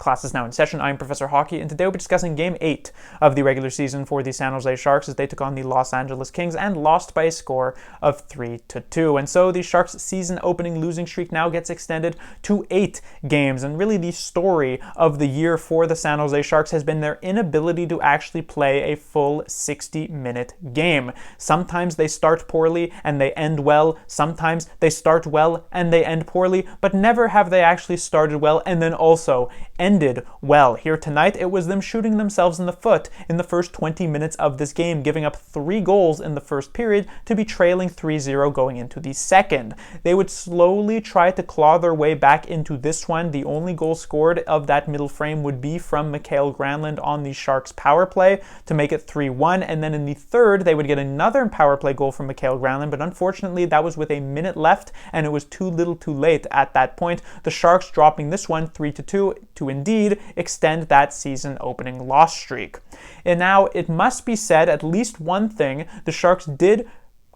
Class is now in session. I'm Professor Hockey, and today we'll be discussing Game 8 of the regular season for the San Jose Sharks as they took on the Los Angeles Kings and lost by a score of 3-2. And so the Sharks' season-opening losing streak now gets extended to 8 games. And really the story of the year for the San Jose Sharks has been their inability to actually play a full 60-minute game. Sometimes they start poorly and they end well. Sometimes they start well and they end poorly, but never have they actually started well and then also ended well. Here tonight, it was them shooting themselves in the foot in the first 20 minutes of this game, giving up 3 goals in the first period to be trailing 3-0 going into the second. They would slowly try to claw their way back into this one. The only goal scored of that middle frame would be from Mikael Granlund on the Sharks power play to make it 3-1, and then in the third, they would get another power play goal from Mikael Granlund, but unfortunately, that was with a minute left, and it was too little too late at that point. The Sharks dropping this one 3-2 to indeed extend that season opening loss streak. And now it must be said, at least one thing, the Sharks did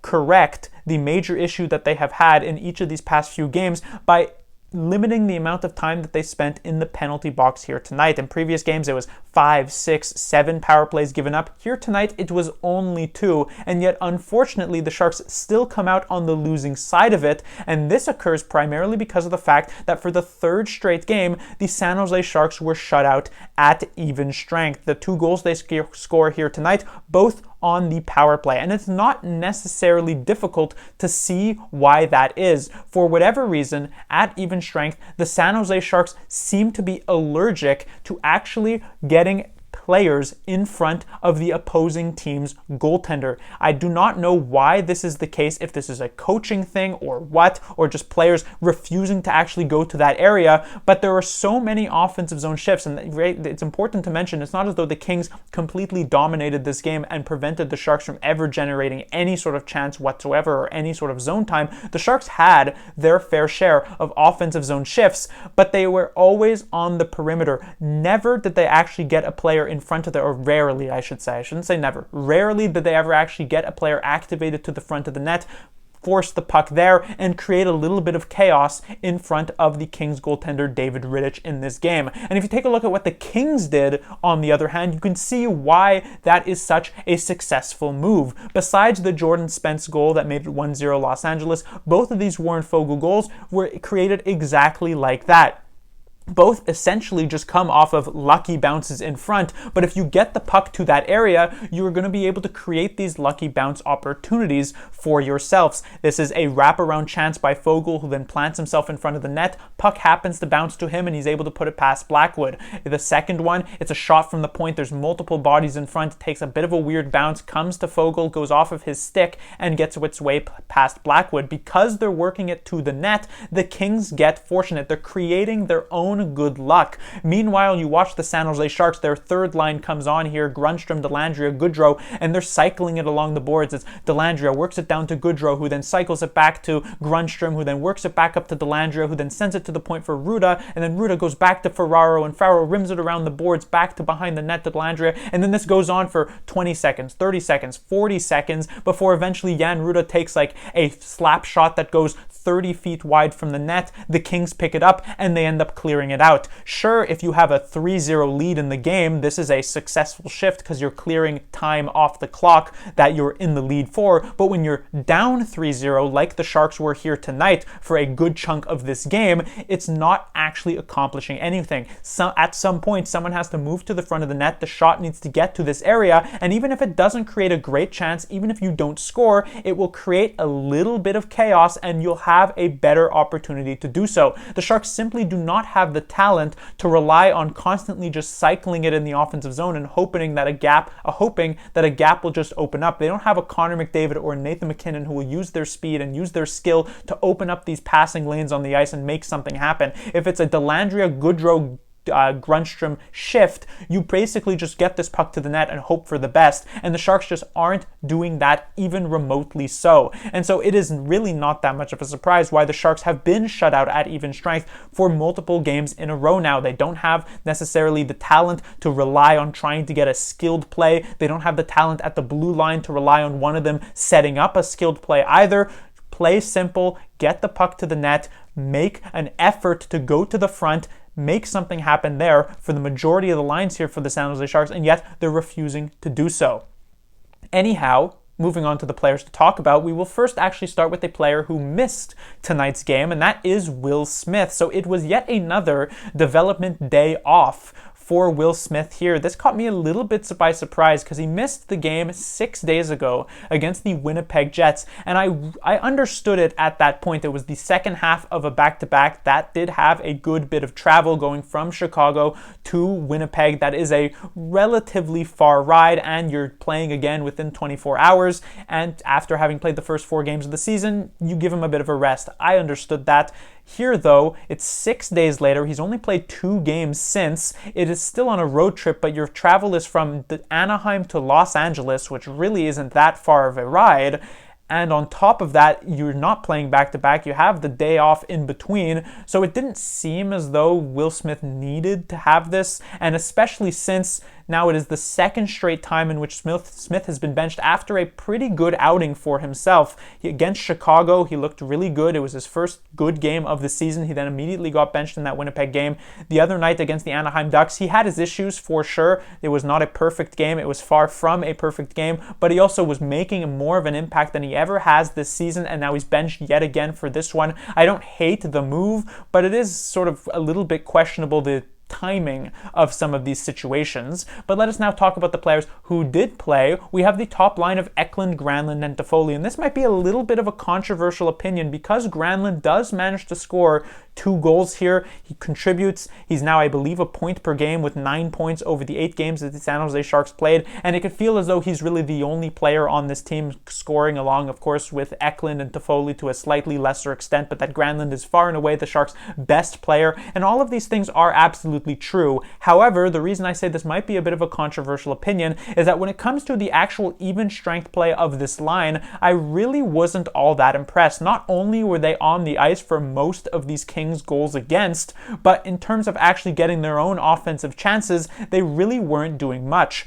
correct the major issue that they have had in each of these past few games by limiting the amount of time that they spent in the penalty box here tonight. In previous games, it was 5, 6, 7 power plays given up. Here tonight, it was only 2, and yet unfortunately, the Sharks still come out on the losing side of it, and this occurs primarily because of the fact that for the third straight game, the San Jose Sharks were shut out at even strength. The 2 goals they score here tonight, both on the power play. And it's not necessarily difficult to see why that is. For whatever reason, at even strength, the San Jose Sharks seem to be allergic to actually getting players in front of the opposing team's goaltender. I do not know why this is the case, if this is a coaching thing or what, or just players refusing to actually go to that area, but there are so many offensive zone shifts, and it's important to mention, it's not as though the Kings completely dominated this game and prevented the Sharks from ever generating any sort of chance whatsoever or any sort of zone time. The Sharks had their fair share of offensive zone shifts, but they were always on the perimeter. Never did they actually get a player in front of the, or rarely I should say, I shouldn't say never, rarely did they ever actually get a player activated to the front of the net, force the puck there, and create a little bit of chaos in front of the Kings goaltender David Rittich in this game. And if you take a look at what the Kings did, on the other hand, you can see why that is such a successful move. Besides the Jordan Spence goal that made it 1-0 Los Angeles, both of these Warren Foegele goals were created exactly like that. Both essentially just come off of lucky bounces in front, but if you get the puck to that area, you're going to be able to create these lucky bounce opportunities for yourselves. This is a wraparound chance by Foegele, who then plants himself in front of the net. Puck happens to bounce to him, and he's able to put it past Blackwood. The second one, it's a shot from the point. There's multiple bodies in front. It takes a bit of a weird bounce, comes to Foegele, goes off of his stick, and gets its way past Blackwood. Because they're working it to the net, the Kings get fortunate. They're creating their own good luck. Meanwhile, you watch the San Jose Sharks, their third line comes on here, Grundstrom, Dellandrea, Goodrow, and they're cycling it along the boards. It's Dellandrea works it down to Goodrow, who then cycles it back to Grundstrom, who then works it back up to Dellandrea, who then sends it to the point for Ruda, and then Ruda goes back to Ferraro, and Ferraro rims it around the boards back to behind the net to Dellandrea, and then this goes on for 20 seconds, 30 seconds, 40 seconds, before eventually Jan Ruda takes like a slap shot that goes 30 feet wide from the net. The Kings pick it up, and they end up clearing it out. Sure, if you have a 3-0 lead in the game, this is a successful shift because you're clearing time off the clock that you're in the lead for, but when you're down 3-0, like the Sharks were here tonight for a good chunk of this game, it's not actually accomplishing anything. At some point, someone has to move to the front of the net, the shot needs to get to this area, and even if it doesn't create a great chance, even if you don't score, it will create a little bit of chaos and you'll have a better opportunity to do so. The Sharks simply do not have the talent to rely on constantly just cycling it in the offensive zone and hoping that a gap will just open up. They don't have a Connor McDavid or Nathan MacKinnon who will use their speed and use their skill to open up these passing lanes on the ice and make something happen. If it's a Dellandrea, Goodrow, Grundstrom shift, you basically just get this puck to the net and hope for the best, and the Sharks just aren't doing that even remotely so. And so it is really not that much of a surprise why the Sharks have been shut out at even strength for multiple games in a row now. They don't have necessarily the talent to rely on trying to get a skilled play. They don't have the talent at the blue line to rely on one of them setting up a skilled play either. Play simple, get the puck to the net, make an effort to go to the front, make something happen there for the majority of the lines here for the San Jose Sharks, and yet they're refusing to do so. Anyhow, moving on to the players to talk about, we will first actually start with a player who missed tonight's game, and that is Will Smith. So it was yet another development day off for Will Smith here. This caught me a little bit by surprise because he missed the game 6 days ago against the Winnipeg Jets, and I understood it at that point. It was the second half of a back-to-back that did have a good bit of travel going from Chicago to Winnipeg. That is a relatively far ride, and you're playing again within 24 hours, and after having played the first 4 games of the season, you give him a bit of a rest. I understood that. Here, though, it's 6 days later. He's only played 2 games since. It is still on a road trip, but your travel is from Anaheim to Los Angeles, which really isn't that far of a ride. And on top of that, you're not playing back-to-back. You have the day off in between. So it didn't seem as though Will Smith needed to have this, and especially since now it is the second straight time in which Smith has been benched after a pretty good outing for himself. Against Chicago, he looked really good. It was his first good game of the season. He then immediately got benched in that Winnipeg game. The other night against the Anaheim Ducks, he had his issues for sure. It was not a perfect game. It was far from a perfect game, but he also was making more of an impact than he ever has this season, and now he's benched yet again for this one. I don't hate the move, but it is sort of a little bit questionable the timing of some of these situations. But let us now talk about the players who did play. We have the top line of Eklund, Granlund, and Toffoli, and this might be a little bit of a controversial opinion because Granlund does manage to score 2 goals here. He contributes. He's now, I believe, a point per game with 9 points over the 8 games that the San Jose Sharks played, and it could feel as though he's really the only player on this team scoring, along, of course, with Eklund and Toffoli to a slightly lesser extent, but that Granlund is far and away the Sharks' best player, and all of these things are absolutely true. However, the reason I say this might be a bit of a controversial opinion is that when it comes to the actual even strength play of this line, I really wasn't all that impressed. Not only were they on the ice for most of these Kings goals against, but in terms of actually getting their own offensive chances, they really weren't doing much.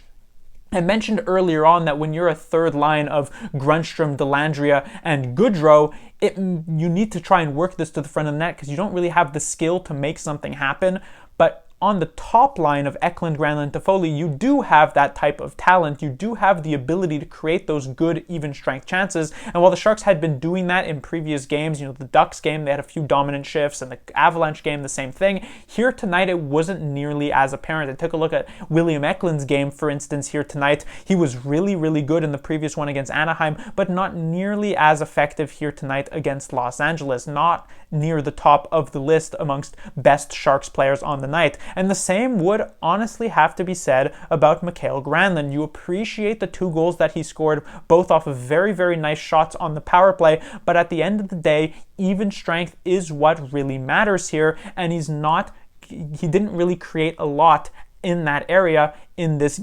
I mentioned earlier on that when you're a third line of Grundstrom, Dellandrea, and Goodrow, you need to try and work this to the front of the net because you don't really have the skill to make something happen. But on the top line of Eklund, Granlund, Toffoli, you do have that type of talent. You do have the ability to create those good, even strength chances. And while the Sharks had been doing that in previous games, the Ducks game, they had a few dominant shifts, and the Avalanche game, the same thing. Here tonight, it wasn't nearly as apparent. I took a look at William Eklund's game, for instance, here tonight. He was really, really good in the previous one against Anaheim, but not nearly as effective here tonight against Los Angeles. Not near the top of the list amongst best Sharks players on the night. And the same would honestly have to be said about Mikael Granlund. You appreciate the 2 goals that he scored, both off of very, very nice shots on the power play, but at the end of the day, even strength is what really matters here, and he didn't really create a lot in that area in this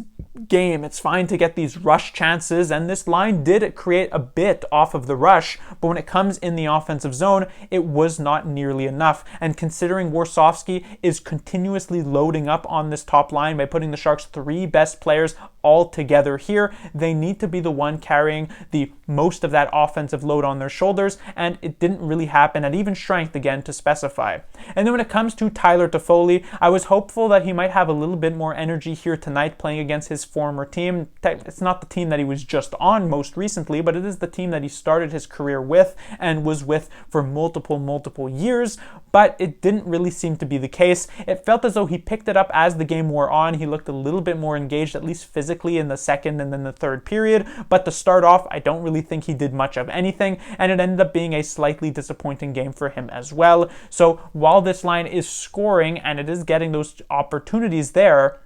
game. It's fine to get these rush chances, and this line did create a bit off of the rush, but when it comes in the offensive zone, it was not nearly enough. And considering Warsofsky is continuously loading up on this top line by putting the Sharks' 3 best players all together here, they need to be the one carrying the most of that offensive load on their shoulders, and it didn't really happen at even strength, again, to specify. And then when it comes to Tyler Toffoli, I was hopeful that he might have a little bit more energy here tonight playing against his former team. It's not the team that he was just on most recently, but it is the team that he started his career with and was with for multiple years, but it didn't really seem to be the case. It felt as though he picked it up as the game wore on. He looked a little bit more engaged, at least physically, in the second and then the third period, but to start off, I don't really think he did much of anything, and it ended up being a slightly disappointing game for him as well. So while this line is scoring and it is getting those opportunities there,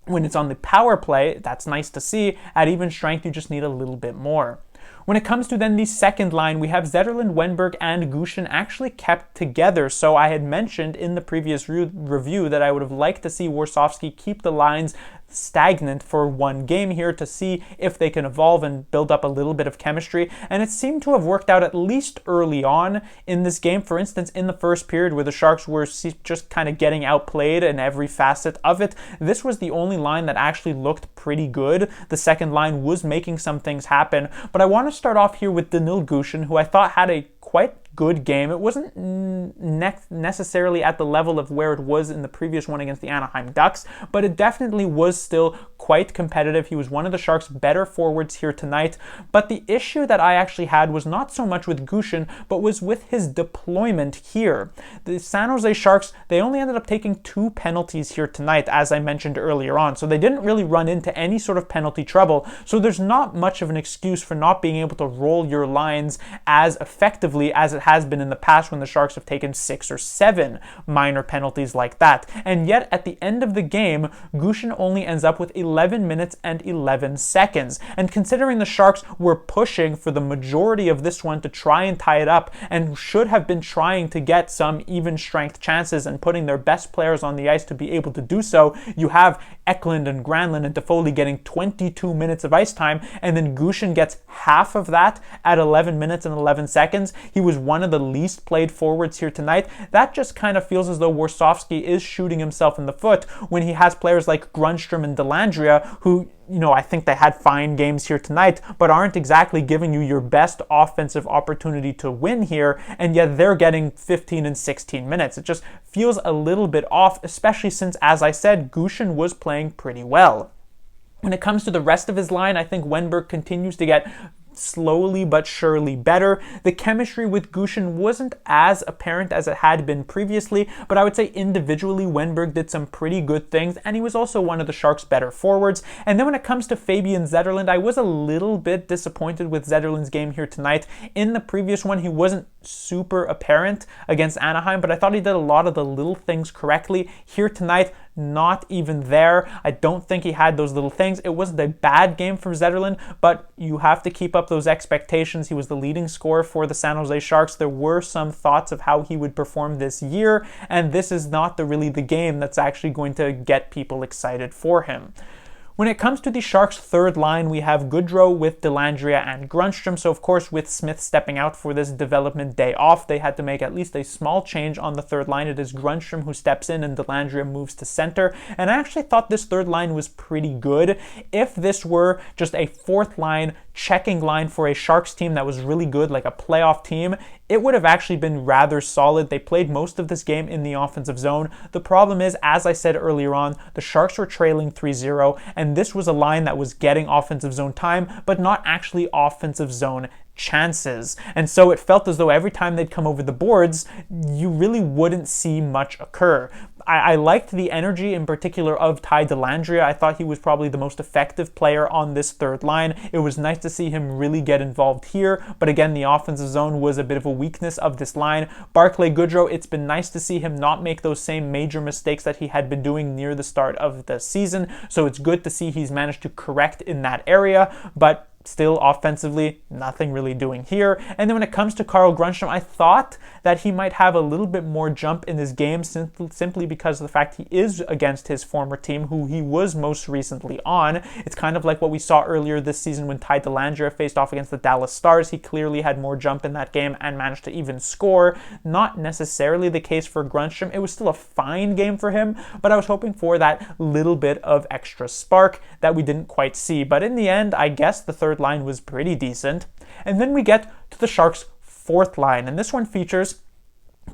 when it's on the power play, that's nice to see. At even strength, you just need a little bit more. When it comes to then the second line, we have Zetterlund, Wenberg, and Gushin actually kept together. So I had mentioned in the previous review that I would have liked to see Warsofsky keep the lines stagnant for one game here to see if they can evolve and build up a little bit of chemistry, and it seemed to have worked out at least early on in this game. For instance, in the first period where the Sharks were just kind of getting outplayed in every facet of it, this was the only line that actually looked pretty good. The second line was making some things happen, but I want to start off here with Danil Gushin, who I thought had a quite good game. It wasn't necessarily at the level of where it was in the previous one against the Anaheim Ducks, but it definitely was still quite competitive. He was one of the Sharks' better forwards here tonight, but the issue that I actually had was not so much with Gushchin, but was with his deployment here. The San Jose Sharks, they only ended up taking 2 penalties here tonight, as I mentioned earlier on, so they didn't really run into any sort of penalty trouble, so there's not much of an excuse for not being able to roll your lines as effectively as it has been in the past when the Sharks have taken 6 or 7 minor penalties like that. And yet at the end of the game, Gushchin only ends up with 11 minutes and 11 seconds. And considering the Sharks were pushing for the majority of this one to try and tie it up and should have been trying to get some even strength chances and putting their best players on the ice to be able to do so, you have Eklund and Granlund and Toffoli getting 22 minutes of ice time, and then Gushchin gets half of that at 11 minutes and 11 seconds. He was one of the least played forwards here tonight. That just kind of feels as though Warsofsky is shooting himself in the foot when he has players like Grundstrom and Dellandrea who, I think they had fine games here tonight, but aren't exactly giving you your best offensive opportunity to win here, and yet they're getting 15 and 16 minutes. It just feels a little bit off, especially since, as I said, Gushchin was playing pretty well. When it comes to the rest of his line, I think Wennberg continues to get slowly but surely better. The chemistry with Gushchin wasn't as apparent as it had been previously, but I would say individually Wennberg did some pretty good things, and he was also one of the Sharks' better forwards. And then when it comes to Fabian Zetterlund, I was a little bit disappointed with Zetterlund's game here tonight. In the previous one, he wasn't super apparent against Anaheim, but I thought he did a lot of the little things correctly. Here tonight, not even there. I don't think he had those little things. It wasn't a bad game for Zetterlund, but you have to keep up those expectations. He was the leading scorer for the San Jose Sharks. There were some thoughts of how he would perform this year, and this is not really the game that's actually going to get people excited for him. When it comes to the Sharks' third line, we have Goodrow with Dellandrea and Grundstrom. So, of course, with Smith stepping out for this development day off, they had to make at least a small change on the third line. It is Grundstrom who steps in and Dellandrea moves to center. And I actually thought this third line was pretty good. If this were just a fourth line, checking line for a Sharks team that was really good, like a playoff team, it would have actually been rather solid. They played most of this game in the offensive zone. The problem is, as I said earlier on, the Sharks were trailing 3-0, and this was a line that was getting offensive zone time, but not actually offensive zone chances. And so it felt as though every time they'd come over the boards, you really wouldn't see much occur. I liked the energy in particular of Ty Dellandrea. I thought he was probably the most effective player on this third line. It was nice to see him really get involved here, but again, the offensive zone was a bit of a weakness of this line. Barclay Goodrow, it's been nice to see him not make those same major mistakes that he had been doing near the start of the season, so it's good to see he's managed to correct in that area, but still offensively, nothing really doing here. And then when it comes to Carl Grundstrom, I thought that he might have a little bit more jump in this game simply because of the fact he is against his former team, who he was most recently on. It's kind of like what we saw earlier this season when Ty Dellandrea faced off against the Dallas Stars. He clearly had more jump in that game and managed to even score. Not necessarily the case for Grundstrom. It was still a fine game for him, but I was hoping for that little bit of extra spark that we didn't quite see. But in the end, I guess the third line was pretty decent. And then we get to the Sharks' fourth line, and this one features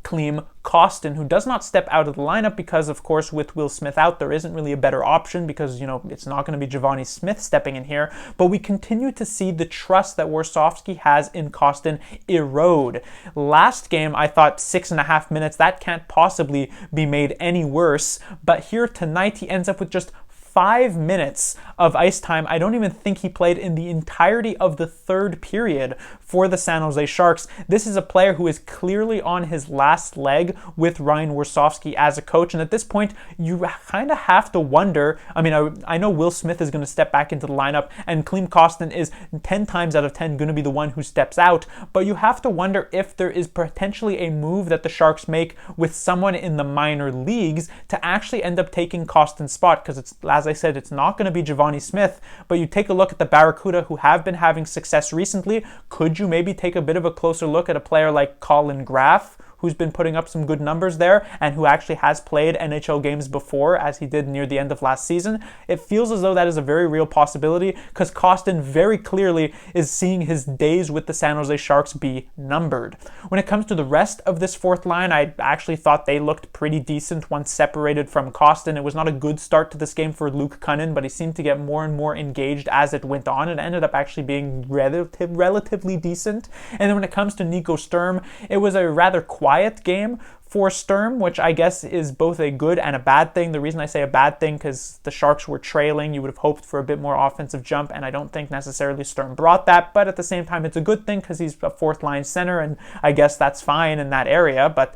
Klim Kostin, who does not step out of the lineup because, of course, with Will Smith out, there isn't really a better option because, it's not going to be Giovanni Smith stepping in here. But we continue to see the trust that Warsofsky has in Kostin erode. Last game, I thought 6.5 minutes, that can't possibly be made any worse. But here tonight, he ends up with just 5 minutes of ice time. I don't even think he played in the entirety of the third period for the San Jose Sharks. This is a player who is clearly on his last leg with Ryan Warsofsky as a coach, and at this point, you kind of have to wonder. I know Will Smith is going to step back into the lineup, and Klim Kostin is 10 times out of 10 going to be the one who steps out, but you have to wonder if there is potentially a move that the Sharks make with someone in the minor leagues to actually end up taking Kostin's spot, because it's, as I said, it's not going to be Giovanni Smith, but you take a look at the Barracuda, who have been having success recently. Could you maybe take a bit of a closer look at a player like Colin Graff, who's been putting up some good numbers there and who actually has played NHL games before, as he did near the end of last season, it feels as though that is a very real possibility because Kostin very clearly is seeing his days with the San Jose Sharks be numbered. When it comes to the rest of this fourth line, I actually thought they looked pretty decent once separated from Kostin. It was not a good start to this game for Luke Kunin, but he seemed to get more and more engaged as it went on. It ended up actually being relatively decent. And then when it comes to Nico Sturm, it was a rather quiet game for Sturm, which I guess is both a good and a bad thing. The reason I say a bad thing, because the Sharks were trailing, you would have hoped for a bit more offensive jump, and I don't think necessarily Sturm brought that, but at the same time, it's a good thing because he's a fourth line center, and I guess that's fine in that area, but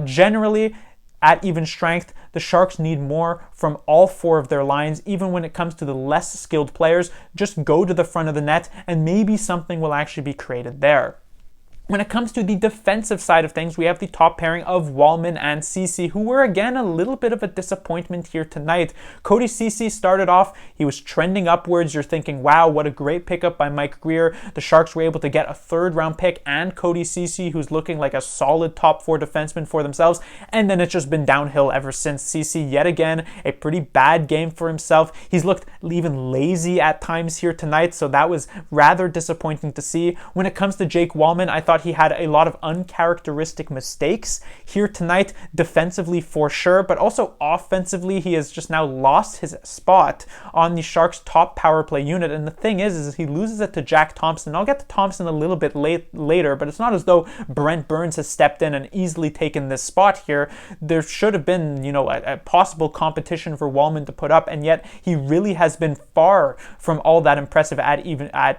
generally, at even strength, the Sharks need more from all four of their lines. Even when it comes to the less skilled players, just go to the front of the net and maybe something will actually be created there. When it comes to the defensive side of things, we have the top pairing of Wallman and Ceci, who were again a little bit of a disappointment here tonight. Cody Ceci started off, he was trending upwards. You're thinking, wow, what a great pickup by Mike Greer. The Sharks were able to get a third-round pick and Cody Ceci, who's looking like a solid top four defenseman for themselves. And then it's just been downhill ever since. Ceci, yet again, a pretty bad game for himself. He's looked even lazy at times here tonight, so that was rather disappointing to see. When it comes to Jake Wallman, I thought he had a lot of uncharacteristic mistakes here tonight, defensively for sure, but also offensively, he has just now lost his spot on the Sharks' top power play unit. And the thing is he loses it to Jack Thompson. I'll get to Thompson a little bit later, but it's not as though Brent Burns has stepped in and easily taken this spot here. There should have been, a possible competition for Wallman to put up, and yet he really has been far from all that impressive at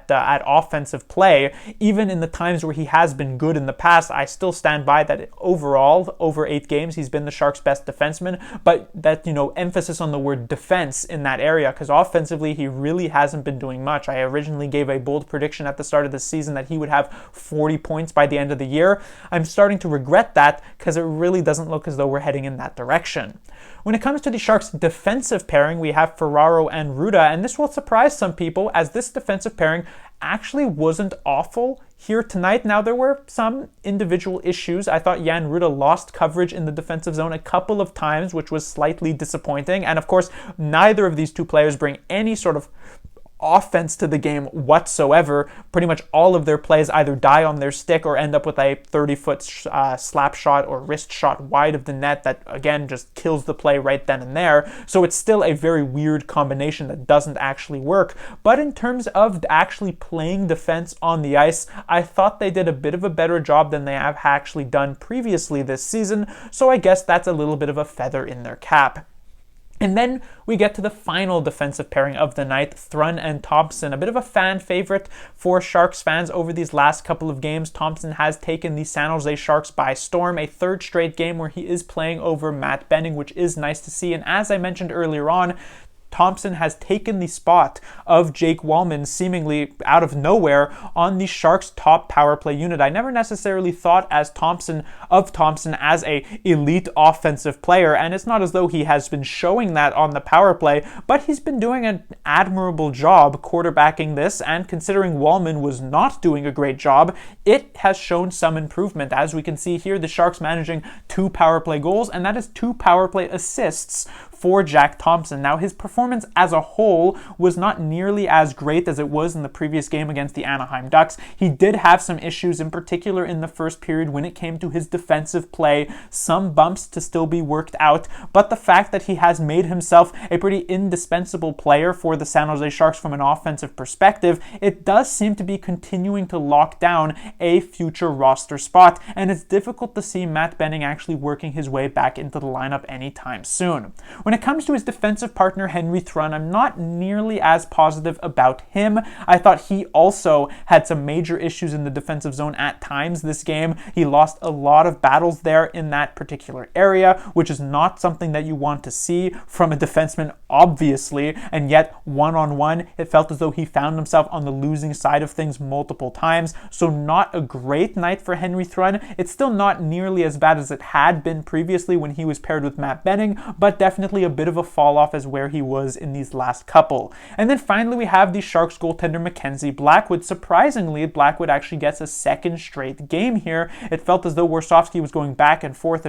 offensive play. Even in the times where he has been good in the past, I still stand by that overall, over 8 games, he's been the Sharks' best defenseman, but that, emphasis on the word defense in that area, because offensively, he really hasn't been doing much. I originally gave a bold prediction at the start of the season that he would have 40 points by the end of the year. I'm starting to regret that because it really doesn't look as though we're heading in that direction. When it comes to the Sharks' defensive pairing, we have Ferraro and Ruda, and this will surprise some people as this defensive pairing actually wasn't awful here tonight. Now, there were some individual issues. I thought Jan Ruda lost coverage in the defensive zone a couple of times, which was slightly disappointing. And of course, neither of these two players bring any sort of offense to the game whatsoever. Pretty much all of their plays either die on their stick or end up with a 30-foot slap shot or wrist shot wide of the net that, again, just kills the play right then and there. So it's still a very weird combination that doesn't actually work. But in terms of actually playing defense on the ice, I thought they did a bit of a better job than they have actually done previously this season. So I guess that's a little bit of a feather in their cap. And then we get to the final defensive pairing of the night, Thrun and Thompson. A bit of a fan favorite for Sharks fans over these last couple of games. Thompson has taken the San Jose Sharks by storm, a third straight game where he is playing over Matt Benning, which is nice to see. And as I mentioned earlier on, Thompson has taken the spot of Jake Wallman seemingly out of nowhere on the Sharks' top power play unit. I never necessarily thought of Thompson as a elite offensive player, and it's not as though he has been showing that on the power play, but he's been doing an admirable job quarterbacking this, and considering Wallman was not doing a great job, it has shown some improvement. As we can see here, the Sharks managing 2 power play goals, and that is 2 power play assists for Jack Thompson. Now, his performance as a whole was not nearly as great as it was in the previous game against the Anaheim Ducks. He did have some issues, in particular in the first period when it came to his defensive play, some bumps to still be worked out, but the fact that he has made himself a pretty indispensable player for the San Jose Sharks from an offensive perspective, it does seem to be continuing to lock down a future roster spot, and it's difficult to see Matt Benning actually working his way back into the lineup anytime soon. When it comes to his defensive partner, Henry Thrun, I'm not nearly as positive about him. I thought he also had some major issues in the defensive zone at times this game. He lost a lot of battles there in that particular area, which is not something that you want to see from a defenseman, obviously, and yet one-on-one, it felt as though he found himself on the losing side of things multiple times. So not a great night for Henry Thrun. It's still not nearly as bad as it had been previously when he was paired with Matt Benning, but definitely definitely a bit of a fall off as where he was in these last couple. And then finally, we have the Sharks goaltender Mackenzie Blackwood. Surprisingly, Blackwood actually gets a second straight game here. It felt as though Warsofsky was going back and forth,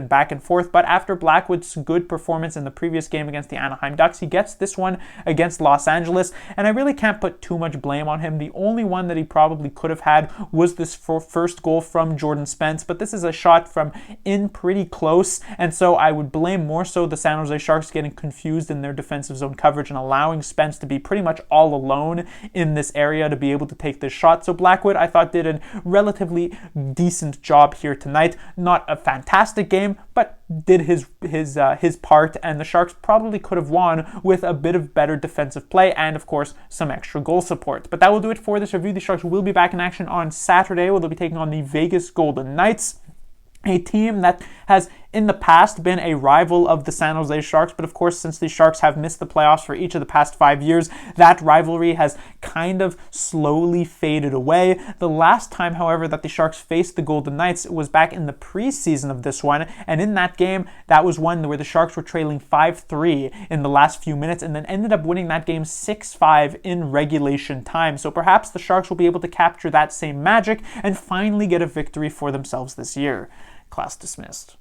but after Blackwood's good performance in the previous game against the Anaheim Ducks, he gets this one against Los Angeles, and I really can't put too much blame on him. The only one that he probably could have had was this first goal from Jordan Spence, but this is a shot from in pretty close, and so I would blame more so the San Jose Sharks getting confused in their defensive zone coverage and allowing Spence to be pretty much all alone in this area to be able to take this shot. So Blackwood, I thought, did a relatively decent job here tonight. Not a fantastic game, but did his part, and the Sharks probably could have won with a bit of better defensive play and, of course, some extra goal support. But that will do it for this review. The Sharks will be back in action on Saturday, where they'll be taking on the Vegas Golden Knights, a team that has in the past been a rival of the San Jose Sharks, but of course, since the Sharks have missed the playoffs for each of the past 5 years, that rivalry has kind of slowly faded away. The last time, however, that the Sharks faced the Golden Knights was back in the preseason of this one, and in that game, that was one where the Sharks were trailing 5-3 in the last few minutes, and then ended up winning that game 6-5 in regulation time. So perhaps the Sharks will be able to capture that same magic and finally get a victory for themselves this year. Class dismissed.